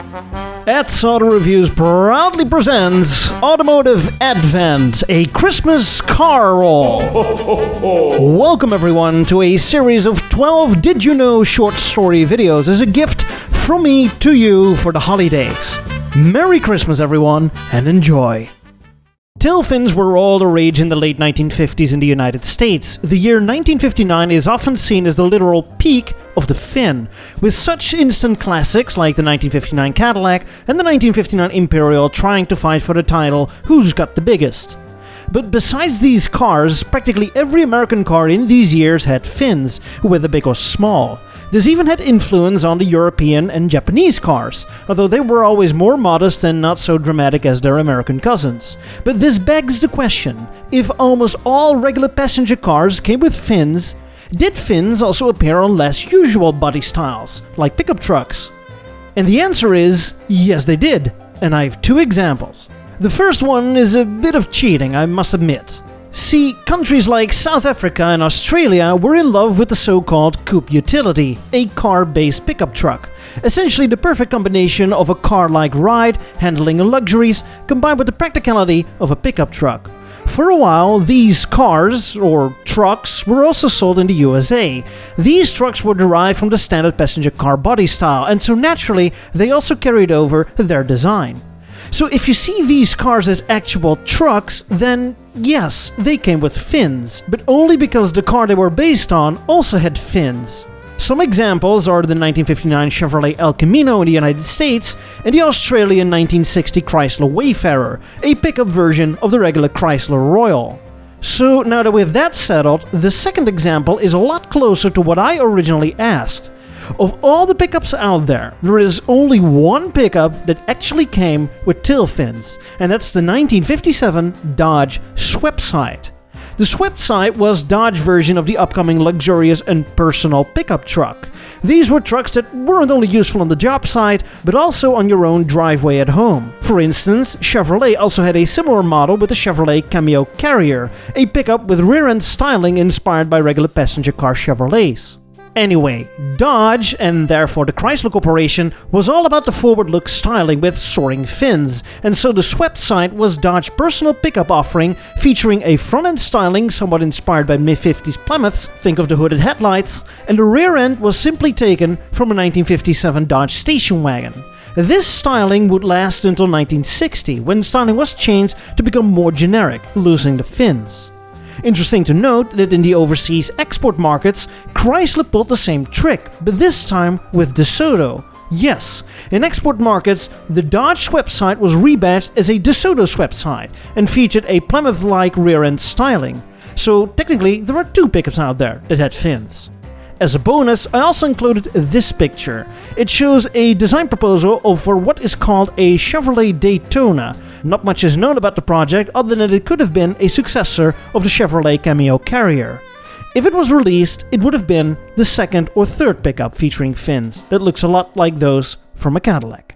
Edsautoreviews proudly presents Automotive Advent, a Christmas car roll. Welcome everyone to a series of 12 Did You Know short story videos as a gift from me to you for the holidays. Merry Christmas everyone, and enjoy. Tailfins were all the rage in the late 1950s in the United States. The year 1959 is often seen as the literal peak of the fin, with such instant classics like the 1959 Cadillac and the 1959 Imperial trying to fight for the title Who's Got the Biggest. But besides these cars, practically every American car in these years had fins, whether big or small. This even had influence on the European and Japanese cars, although they were always more modest and not so dramatic as their American cousins. But this begs the question, if almost all regular passenger cars came with fins, did fins also appear on less usual body styles, like pickup trucks? And the answer is, yes they did, and I have two examples. The first one is a bit of cheating, I must admit. See, countries like South Africa and Australia were in love with the so-called coupe utility, a car-based pickup truck. Essentially the perfect combination of a car-like ride, handling luxuries, combined with the practicality of a pickup truck. For a while, these cars, or trucks, were also sold in the USA. These trucks were derived from the standard passenger car body style, and so naturally, they also carried over their design. So if you see these cars as actual trucks, then yes, they came with fins, but only because the car they were based on also had fins. Some examples are the 1959 Chevrolet El Camino in the United States and the Australian 1960 Chrysler Wayfarer, a pickup version of the regular Chrysler Royal. So now that we have that settled, the second example is a lot closer to what I originally asked. Of all the pickups out there is only one pickup that actually came with tail fins, and that's the 1957 Dodge Sweptside. The Sweptside was Dodge's version of the upcoming luxurious and personal pickup truck. These were trucks that weren't only useful on the job site, but also on your own driveway at home. For instance, Chevrolet also had a similar model with the Chevrolet Camino Carrier, a pickup with rear-end styling inspired by regular passenger car Chevrolets. Anyway, Dodge, and therefore the Chrysler Corporation, was all about the forward-look styling with soaring fins, and so the Sweptside was Dodge's personal pickup offering, featuring a front-end styling somewhat inspired by mid-50s Plymouths, think of the hooded headlights, and the rear end was simply taken from a 1957 Dodge station wagon. This styling would last until 1960, when styling was changed to become more generic, losing the fins. Interesting to note that in the overseas export markets, Chrysler pulled the same trick, but this time with DeSoto. Yes, in export markets, the Dodge Sweptside was rebadged as a DeSoto Sweptside and featured a Plymouth-like rear-end styling. So technically, there are two pickups out there that had fins. As a bonus, I also included this picture. It shows a design proposal for what is called a Chevrolet Daytona. Not much is known about the project other than it could have been a successor of the Chevrolet Camino Carrier. If it was released, it would have been the second or third pickup featuring fins that looks a lot like those from a Cadillac.